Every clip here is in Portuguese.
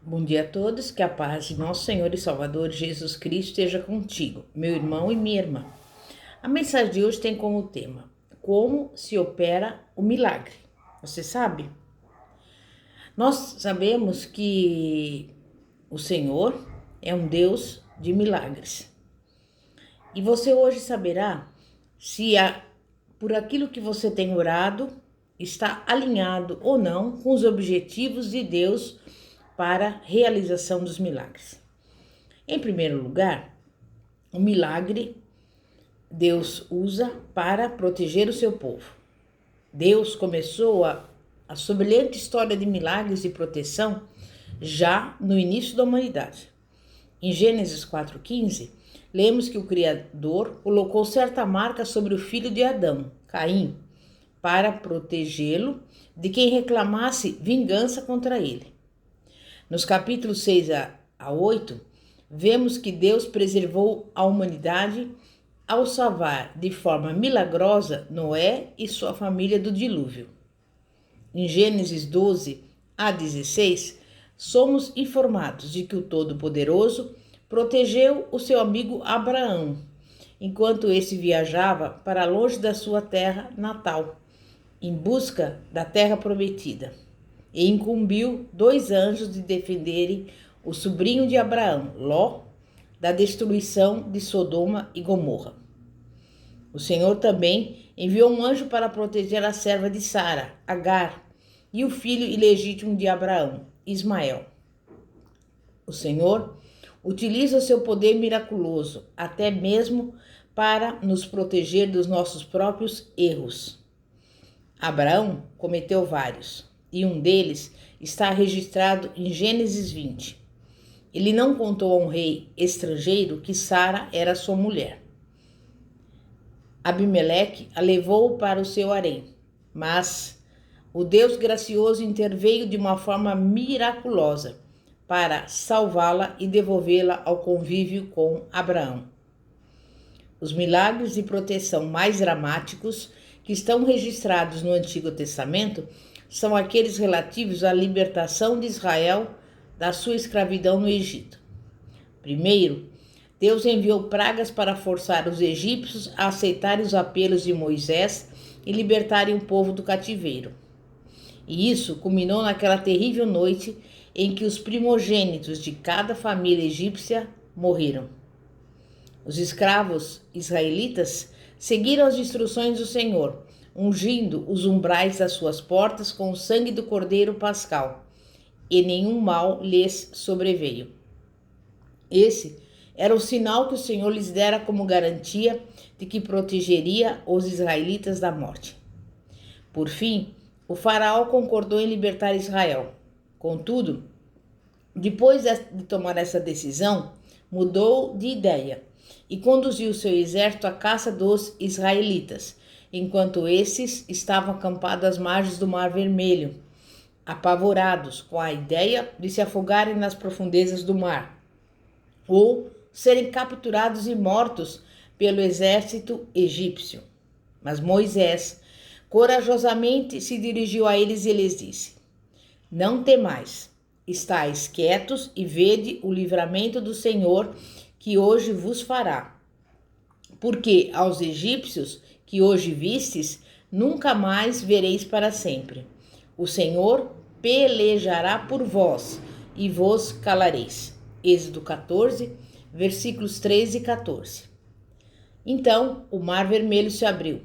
Bom dia a todos, que a paz de nosso Senhor e Salvador Jesus Cristo esteja contigo, meu irmão e minha irmã. A mensagem de hoje tem como tema: como se opera o milagre. Você sabe? Nós sabemos que o Senhor é um Deus de milagres. E você hoje saberá se por aquilo que você tem orado está alinhado ou não com os objetivos de Deus para a realização dos milagres. Em primeiro lugar, o milagre Deus usa para proteger o seu povo. Deus começou a semelhante história de milagres e proteção já no início da humanidade. Em Gênesis 4,15, lemos que o Criador colocou certa marca sobre o filho de Adão, Caim, para protegê-lo de quem reclamasse vingança contra ele. Nos capítulos 6 a 8, vemos que Deus preservou a humanidade ao salvar de forma milagrosa Noé e sua família do dilúvio. Em Gênesis 12 a 16, somos informados de que o Todo-Poderoso protegeu o seu amigo Abraão, enquanto esse viajava para longe da sua terra natal, em busca da terra prometida, e incumbiu 2 anjos de defenderem o sobrinho de Abraão, Ló, da destruição de Sodoma e Gomorra. O Senhor também enviou um anjo para proteger a serva de Sara, Agar, e o filho ilegítimo de Abraão, Ismael. O Senhor utiliza o seu poder miraculoso, até mesmo para nos proteger dos nossos próprios erros. Abraão cometeu vários, e um deles está registrado em Gênesis 20. Ele não contou a um rei estrangeiro que Sara era sua mulher. Abimeleque a levou para o seu harém, mas o Deus gracioso interveio de uma forma miraculosa para salvá-la e devolvê-la ao convívio com Abraão. Os milagres de proteção mais dramáticos que estão registrados no Antigo Testamento são aqueles relativos à libertação de Israel da sua escravidão no Egito. Primeiro, Deus enviou pragas para forçar os egípcios a aceitarem os apelos de Moisés e libertarem o povo do cativeiro. E isso culminou naquela terrível noite em que os primogênitos de cada família egípcia morreram. Os escravos israelitas seguiram as instruções do Senhor, ungindo os umbrais das suas portas com o sangue do Cordeiro Pascal, e nenhum mal lhes sobreveio. Esse era o sinal que o Senhor lhes dera como garantia de que protegeria os israelitas da morte. Por fim, o faraó concordou em libertar Israel. Contudo, depois de tomar essa decisão, mudou de ideia e conduziu seu exército à caça dos israelitas, enquanto esses estavam acampados às margens do Mar Vermelho, apavorados com a ideia de se afogarem nas profundezas do mar, ou serem capturados e mortos pelo exército egípcio. Mas Moisés corajosamente se dirigiu a eles e lhes disse: Não temais, estais quietos e vede o livramento do Senhor que hoje vos fará. Porque aos egípcios que hoje vistes, nunca mais vereis para sempre. O Senhor pelejará por vós e vos calareis. Êxodo 14, versículos 13 e 14. Então o Mar Vermelho se abriu,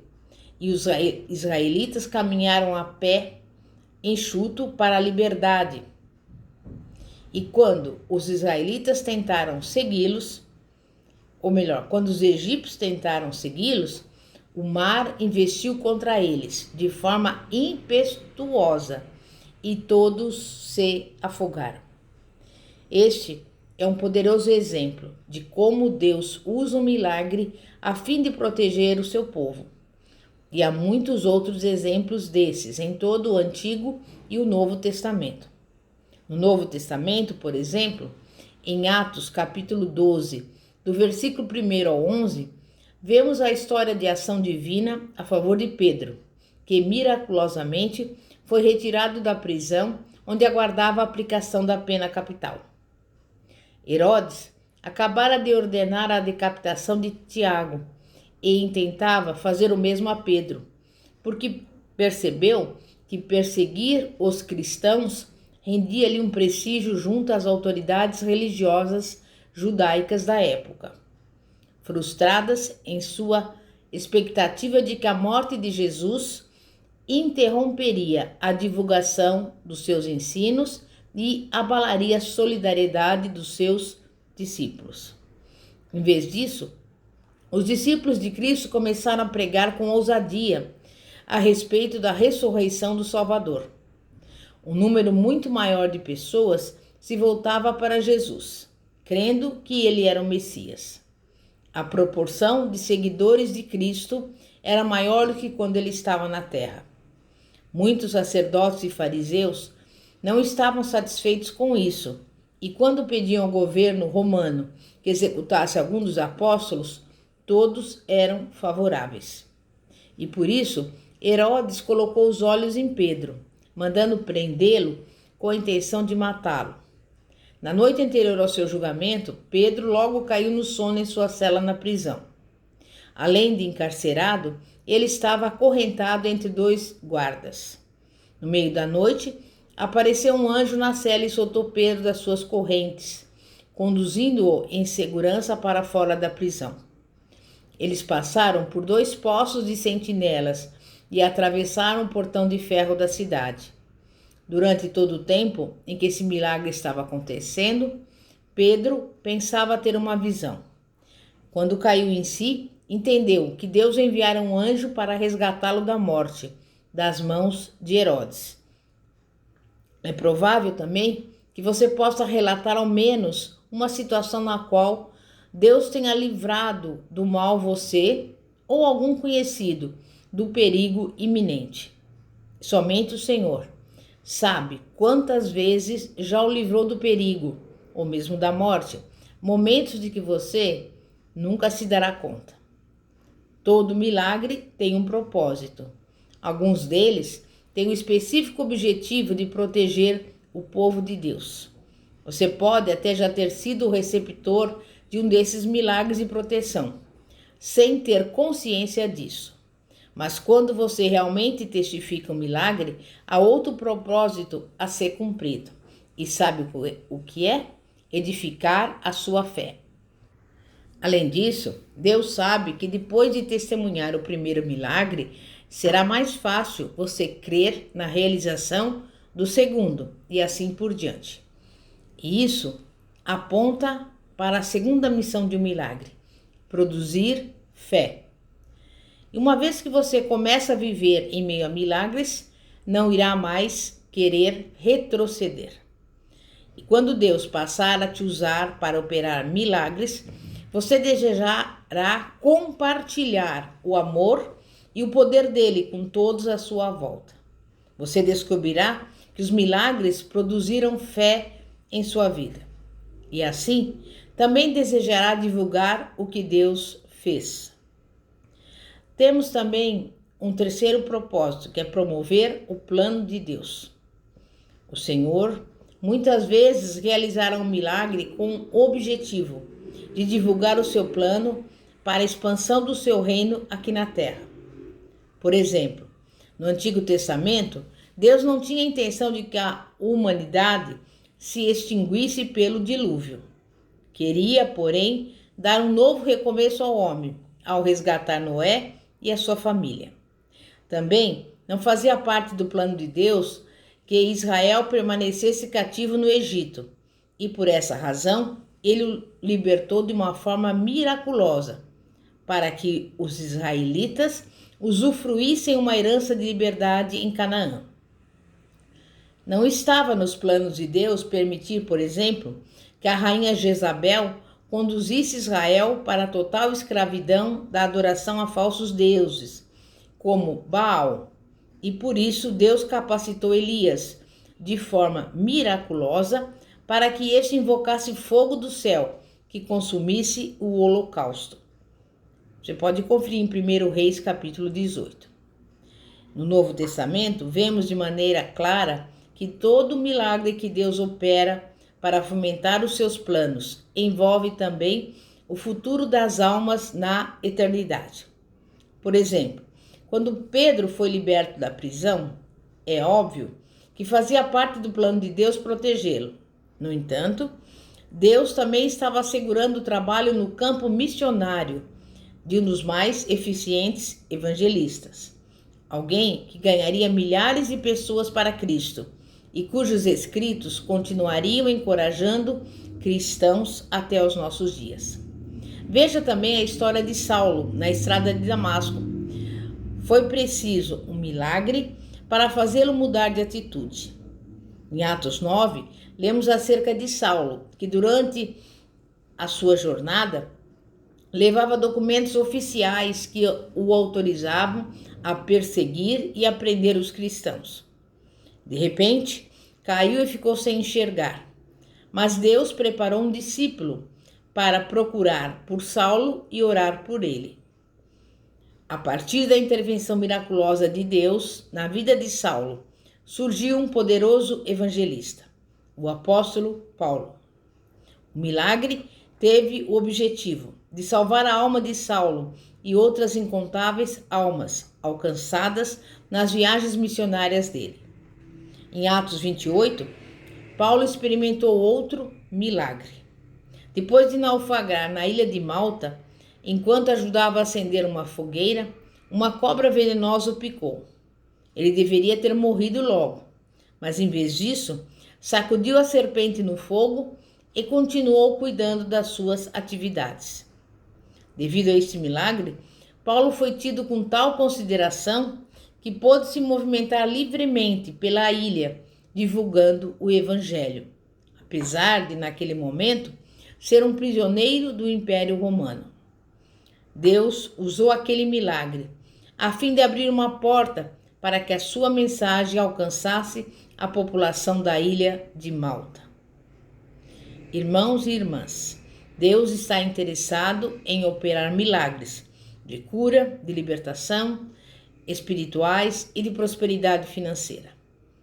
e os israelitas caminharam a pé enxuto para a liberdade. E quando os israelitas tentaram segui-los, ou melhor, quando os egípcios tentaram segui-los, o mar investiu contra eles de forma impetuosa e todos se afogaram. Este é um poderoso exemplo de como Deus usa o milagre a fim de proteger o seu povo. E há muitos outros exemplos desses em todo o Antigo e o Novo Testamento. No Novo Testamento, por exemplo, em Atos capítulo 12, do versículo 1 ao 11, vemos a história de ação divina a favor de Pedro, que miraculosamente foi retirado da prisão onde aguardava a aplicação da pena capital. Herodes acabara de ordenar a decapitação de Tiago e intentava fazer o mesmo a Pedro, porque percebeu que perseguir os cristãos rendia-lhe um prestígio junto às autoridades religiosas judaicas da época. Frustradas em sua expectativa de que a morte de Jesus interromperia a divulgação dos seus ensinos e abalaria a solidariedade dos seus discípulos. Em vez disso, os discípulos de Cristo começaram a pregar com ousadia a respeito da ressurreição do Salvador. Um número muito maior de pessoas se voltava para Jesus, crendo que ele era o Messias. A proporção de seguidores de Cristo era maior do que quando ele estava na terra. Muitos sacerdotes e fariseus não estavam satisfeitos com isso, e quando pediam ao governo romano que executasse algum dos apóstolos, todos eram favoráveis. E por isso, Herodes colocou os olhos em Pedro, mandando prendê-lo com a intenção de matá-lo. Na noite anterior ao seu julgamento, Pedro logo caiu no sono em sua cela na prisão. Além de encarcerado, ele estava acorrentado entre dois guardas. No meio da noite, apareceu um anjo na cela e soltou Pedro das suas correntes, conduzindo-o em segurança para fora da prisão. Eles passaram por 2 postos de sentinelas e atravessaram o portão de ferro da cidade. Durante todo o tempo em que esse milagre estava acontecendo, Pedro pensava ter uma visão. Quando caiu em si, entendeu que Deus enviara um anjo para resgatá-lo da morte, das mãos de Herodes. É provável também que você possa relatar ao menos uma situação na qual Deus tenha livrado do mal você ou algum conhecido do perigo iminente. Somente o Senhor sabe quantas vezes já o livrou do perigo, ou mesmo da morte, momentos de que você nunca se dará conta. Todo milagre tem um propósito. Alguns deles têm o específico objetivo de proteger o povo de Deus. Você pode até já ter sido o receptor de um desses milagres de proteção, sem ter consciência disso. Mas quando você realmente testifica um milagre, há outro propósito a ser cumprido. E sabe o que é? Edificar a sua fé. Além disso, Deus sabe que depois de testemunhar o primeiro milagre, será mais fácil você crer na realização do segundo e assim por diante. E isso aponta para a segunda missão de um milagre: produzir fé. E uma vez que você começa a viver em meio a milagres, não irá mais querer retroceder. E quando Deus passar a te usar para operar milagres, você desejará compartilhar o amor e o poder dele com todos à sua volta. Você descobrirá que os milagres produziram fé em sua vida. E assim, também desejará divulgar o que Deus fez. Temos também um terceiro propósito, que é promover o plano de Deus. O Senhor muitas vezes realizará um milagre com o objetivo de divulgar o seu plano para a expansão do seu reino aqui na terra. Por exemplo, no Antigo Testamento, Deus não tinha a intenção de que a humanidade se extinguisse pelo dilúvio. Queria, porém, dar um novo recomeço ao homem, ao resgatar Noé e a sua família. Também não fazia parte do plano de Deus que Israel permanecesse cativo no Egito, e por essa razão ele o libertou de uma forma miraculosa, para que os israelitas usufruíssem uma herança de liberdade em Canaã. Não estava nos planos de Deus permitir, por exemplo, que a rainha Jezabel conduzisse Israel para a total escravidão da adoração a falsos deuses, como Baal, e por isso Deus capacitou Elias de forma miraculosa para que este invocasse fogo do céu que consumisse o holocausto. Você pode conferir em 1 Reis capítulo 18. No Novo Testamento, vemos de maneira clara que todo milagre que Deus opera para fomentar os seus planos envolve também o futuro das almas na eternidade. Por exemplo, quando Pedro foi liberto da prisão, é óbvio que fazia parte do plano de Deus protegê-lo. No entanto, Deus também estava assegurando o trabalho no campo missionário de um dos mais eficientes evangelistas. Alguém que ganharia milhares de pessoas para Cristo e cujos escritos continuariam encorajando cristãos até os nossos dias. Veja também a história de Saulo na estrada de Damasco. Foi preciso um milagre para fazê-lo mudar de atitude. Em Atos 9, lemos acerca de Saulo, que durante a sua jornada levava documentos oficiais que o autorizavam a perseguir e a prender os cristãos. De repente, caiu e ficou sem enxergar. Mas Deus preparou um discípulo para procurar por Saulo e orar por ele. A partir da intervenção miraculosa de Deus na vida de Saulo, surgiu um poderoso evangelista, o apóstolo Paulo. O milagre teve o objetivo de salvar a alma de Saulo e outras incontáveis almas alcançadas nas viagens missionárias dele. Em Atos 28, Paulo experimentou outro milagre. Depois de naufragar na ilha de Malta, enquanto ajudava a acender uma fogueira, uma cobra venenosa o picou. Ele deveria ter morrido logo, mas em vez disso, sacudiu a serpente no fogo e continuou cuidando das suas atividades. Devido a este milagre, Paulo foi tido com tal consideração que pôde se movimentar livremente pela ilha, divulgando o Evangelho, apesar de, naquele momento, ser um prisioneiro do Império Romano. Deus usou aquele milagre a fim de abrir uma porta para que a sua mensagem alcançasse a população da ilha de Malta. Irmãos e irmãs, Deus está interessado em operar milagres de cura, de libertação, espirituais e de prosperidade financeira.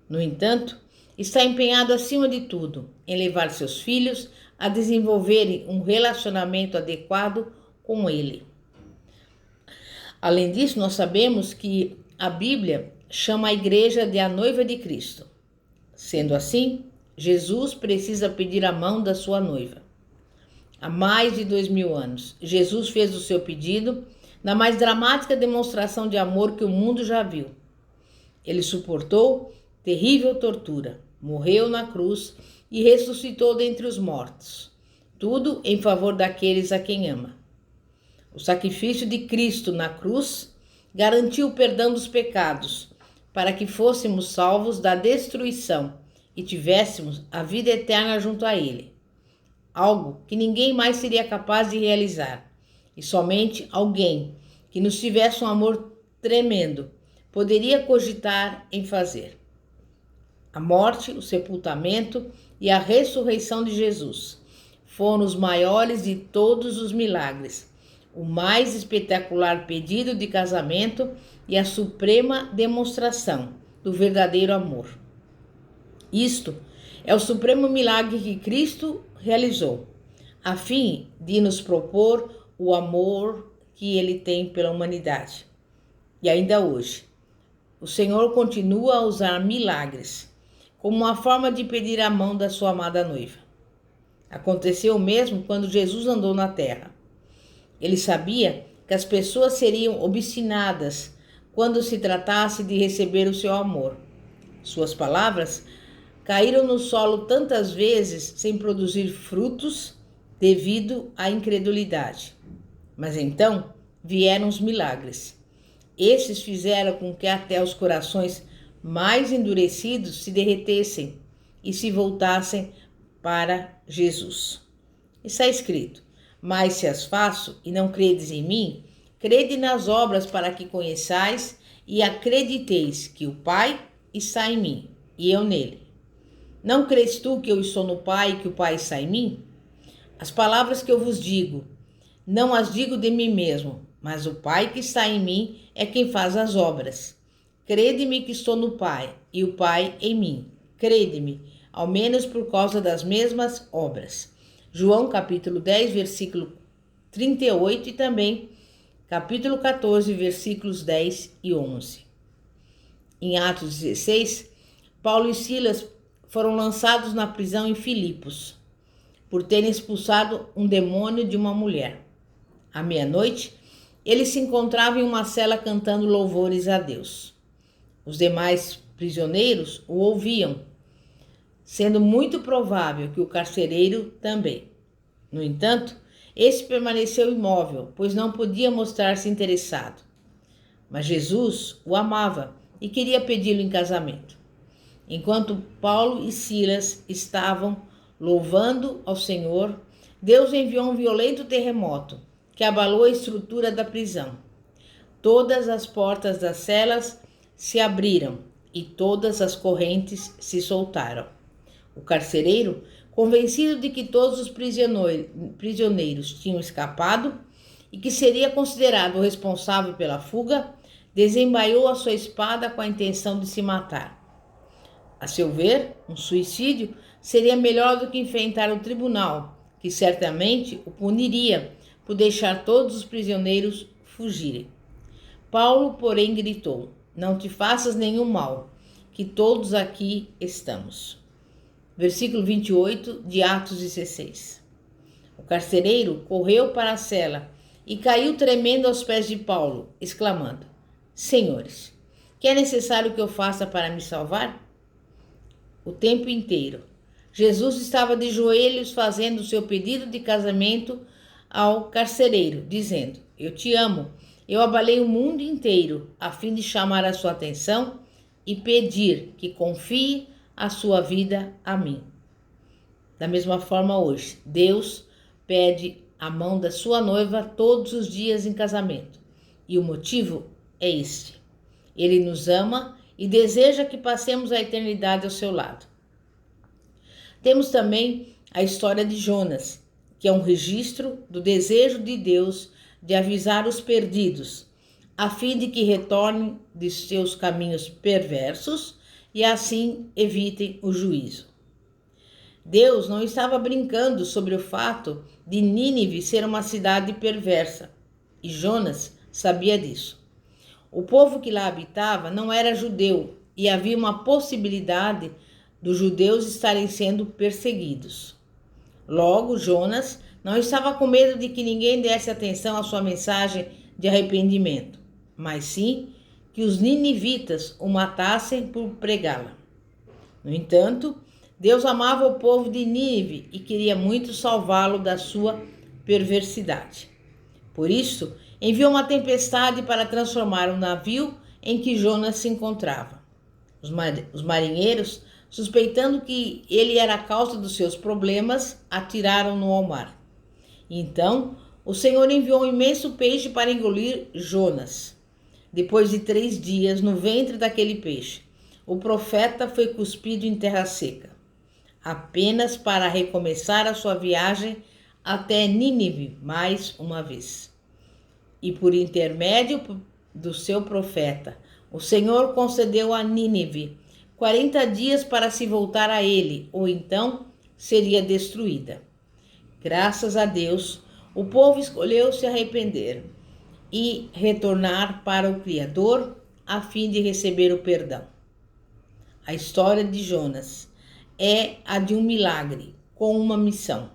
No entanto, está empenhado acima de tudo em levar seus filhos a desenvolverem um relacionamento adequado com Ele. Além disso, nós sabemos que a Bíblia chama a igreja de a noiva de Cristo. Sendo assim, Jesus precisa pedir a mão da sua noiva. Há mais de 2000 anos, Jesus fez o seu pedido na mais dramática demonstração de amor que o mundo já viu. Ele suportou terrível tortura, morreu na cruz e ressuscitou dentre os mortos. Tudo em favor daqueles a quem ama. O sacrifício de Cristo na cruz garantiu o perdão dos pecados, para que fôssemos salvos da destruição e tivéssemos a vida eterna junto a Ele. Algo que ninguém mais seria capaz de realizar, e somente alguém que nos tivesse um amor tremendo poderia cogitar em fazer. A morte, o sepultamento e a ressurreição de Jesus foram os maiores de todos os milagres, o mais espetacular pedido de casamento e a suprema demonstração do verdadeiro amor. Isto é o supremo milagre que Cristo realizou, a fim de nos propor o amor que Ele tem pela humanidade. E ainda hoje, o Senhor continua a usar milagres como uma forma de pedir a mão da sua amada noiva. Aconteceu o mesmo quando Jesus andou na terra. Ele sabia que as pessoas seriam obstinadas quando se tratasse de receber o seu amor. Suas palavras caíram no solo tantas vezes sem produzir frutos devido à incredulidade. Mas então vieram os milagres. Esses fizeram com que até os corações mais endurecidos se derretessem e se voltassem para Jesus. Está escrito: mas se as faço e não credes em mim, crede nas obras para que conheçais e acrediteis que o Pai está em mim e eu nele. Não crês tu que eu estou no Pai e que o Pai está em mim? As palavras que eu vos digo, não as digo de mim mesmo, mas o Pai que está em mim é quem faz as obras. Crede-me que estou no Pai e o Pai em mim. crede-me, ao menos por causa das mesmas obras. João capítulo 10, versículo 38 e também capítulo 14, versículos 10 e 11. Em Atos 16, Paulo e Silas foram lançados na prisão em Filipos, por terem expulsado um demônio de uma mulher. À meia-noite, eles se encontravam em uma cela cantando louvores a Deus. Os demais prisioneiros o ouviam, sendo muito provável que o carcereiro também. No entanto, este permaneceu imóvel, pois não podia mostrar-se interessado. Mas Jesus o amava e queria pedi-lo em casamento. Enquanto Paulo e Silas estavam louvando ao Senhor, Deus enviou um violento terremoto que abalou a estrutura da prisão. Todas as portas das celas se abriram e todas as correntes se soltaram. O carcereiro, convencido de que todos os prisioneiros tinham escapado e que seria considerado o responsável pela fuga, desembaiou a sua espada com a intenção de se matar. A seu ver, um suicídio seria melhor do que enfrentar o tribunal, que certamente o puniria por deixar todos os prisioneiros fugirem. Paulo, porém, gritou: "Não te faças nenhum mal, que todos aqui estamos." Versículo 28 de Atos 16. O carcereiro correu para a cela e caiu tremendo aos pés de Paulo, exclamando: "Senhores, que é necessário que eu faça para me salvar?" O tempo inteiro, Jesus estava de joelhos fazendo o seu pedido de casamento ao carcereiro, dizendo: "Eu te amo, eu abalei o mundo inteiro a fim de chamar a sua atenção e pedir que confie a sua vida a mim." Da mesma forma hoje, Deus pede a mão da sua noiva todos os dias em casamento. E o motivo é este: Ele nos ama e deseja que passemos a eternidade ao seu lado. Temos também a história de Jonas, que é um registro do desejo de Deus de avisar os perdidos, a fim de que retornem de seus caminhos perversos e assim evitem o juízo. Deus não estava brincando sobre o fato de Nínive ser uma cidade perversa, e Jonas sabia disso. O povo que lá habitava não era judeu e havia uma possibilidade dos judeus estarem sendo perseguidos. Logo, Jonas não estava com medo de que ninguém desse atenção à sua mensagem de arrependimento, mas sim que os ninivitas o matassem por pregá-la. No entanto, Deus amava o povo de Nínive e queria muito salvá-lo da sua perversidade. Por isso, enviou uma tempestade para transformar o navio em que Jonas se encontrava. Os marinheiros, suspeitando que ele era a causa dos seus problemas, atiraram-no ao mar. Então, o Senhor enviou um imenso peixe para engolir Jonas. Depois de 3 dias no ventre daquele peixe, o profeta foi cuspido em terra seca, apenas para recomeçar a sua viagem até Nínive mais uma vez. E por intermédio do seu profeta, o Senhor concedeu a Nínive 40 dias para se voltar a ele, ou então seria destruída. Graças a Deus, o povo escolheu se arrepender e retornar para o Criador a fim de receber o perdão. A história de Jonas é a de um milagre com uma missão: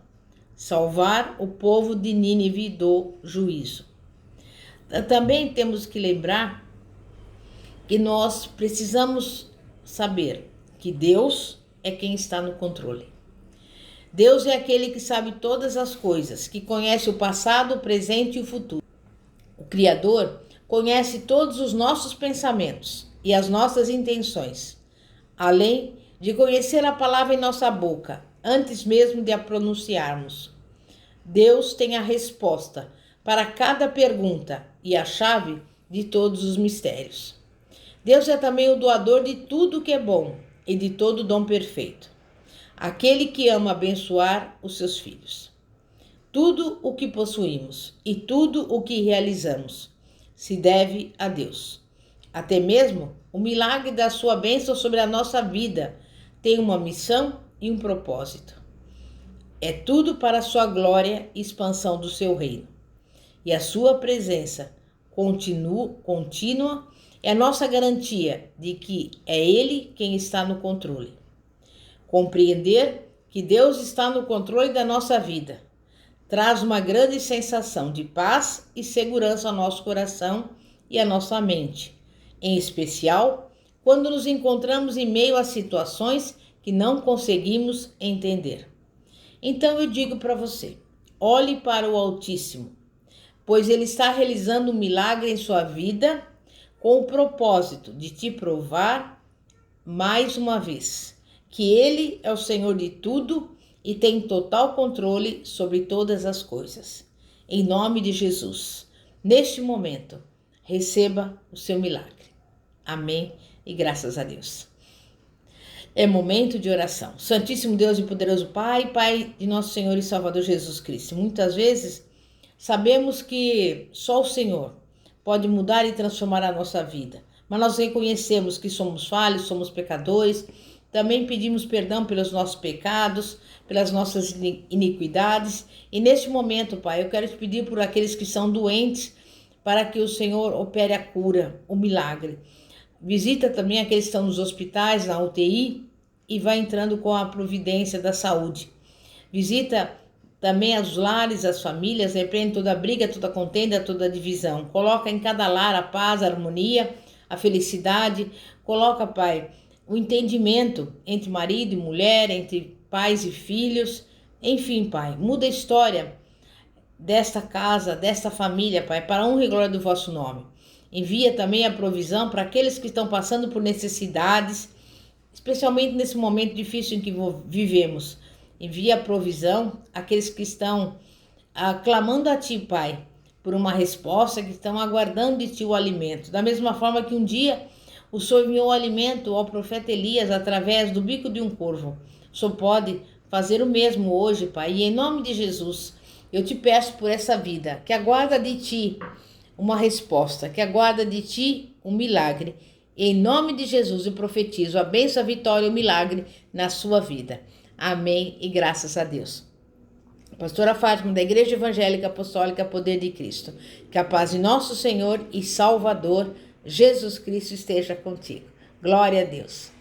salvar o povo de Nínive do juízo. Também temos que lembrar que nós precisamos saber que Deus é quem está no controle. Deus é aquele que sabe todas as coisas, que conhece o passado, o presente e o futuro. O Criador conhece todos os nossos pensamentos e as nossas intenções, além de conhecer a palavra em nossa boca, antes mesmo de a pronunciarmos. Deus tem a resposta para cada pergunta e a chave de todos os mistérios. Deus é também o doador de tudo que é bom e de todo dom perfeito, aquele que ama abençoar os seus filhos. Tudo o que possuímos e tudo o que realizamos se deve a Deus. Até mesmo o milagre da sua bênção sobre a nossa vida tem uma missão e um propósito. É tudo para a sua glória e expansão do seu reino. E a sua presença contínua é a nossa garantia de que é Ele quem está no controle. Compreender que Deus está no controle da nossa vida traz uma grande sensação de paz e segurança ao nosso coração e à nossa mente, em especial quando nos encontramos em meio a situações que não conseguimos entender. Então eu digo para você, olhe para o Altíssimo, pois Ele está realizando um milagre em sua vida com o propósito de te provar mais uma vez que Ele é o Senhor de tudo e tem total controle sobre todas as coisas. Em nome de Jesus, neste momento, receba o seu milagre. Amém e graças a Deus. É momento de oração. Santíssimo Deus e poderoso Pai, Pai de nosso Senhor e Salvador Jesus Cristo. Muitas vezes sabemos que só o Senhor pode mudar e transformar a nossa vida, mas nós reconhecemos que somos falhos, somos pecadores. Também pedimos perdão pelos nossos pecados, pelas nossas iniquidades. E neste momento, Pai, eu quero te pedir por aqueles que são doentes, para que o Senhor opere a cura, o milagre. Visita também aqueles que estão nos hospitais, na UTI, e vai entrando com a providência da saúde. Visita também os lares, as famílias, repreende toda briga, toda contenda, toda divisão. Coloca em cada lar a paz, a harmonia, a felicidade. Coloca, Pai, o entendimento entre marido e mulher, entre pais e filhos. Enfim, Pai, muda a história desta casa, desta família, Pai, para a honra e glória do vosso nome. Envia também a provisão para aqueles que estão passando por necessidades, especialmente nesse momento difícil em que vivemos. Envia a provisão àqueles que estão clamando a Ti, Pai, por uma resposta, que estão aguardando de Ti o alimento. Da mesma forma que um dia o Senhor enviou o alimento ao profeta Elias através do bico de um corvo. O Senhor pode fazer o mesmo hoje, Pai. E em nome de Jesus, eu te peço por essa vida, que aguarda de Ti uma resposta, que aguarda de Ti um milagre. Em nome de Jesus eu profetizo a bênção, a vitória e o milagre na sua vida. Amém e graças a Deus. Pastora Fátima, da Igreja Evangélica Apostólica Poder de Cristo. Que a paz de nosso Senhor e Salvador Jesus Cristo esteja contigo. Glória a Deus.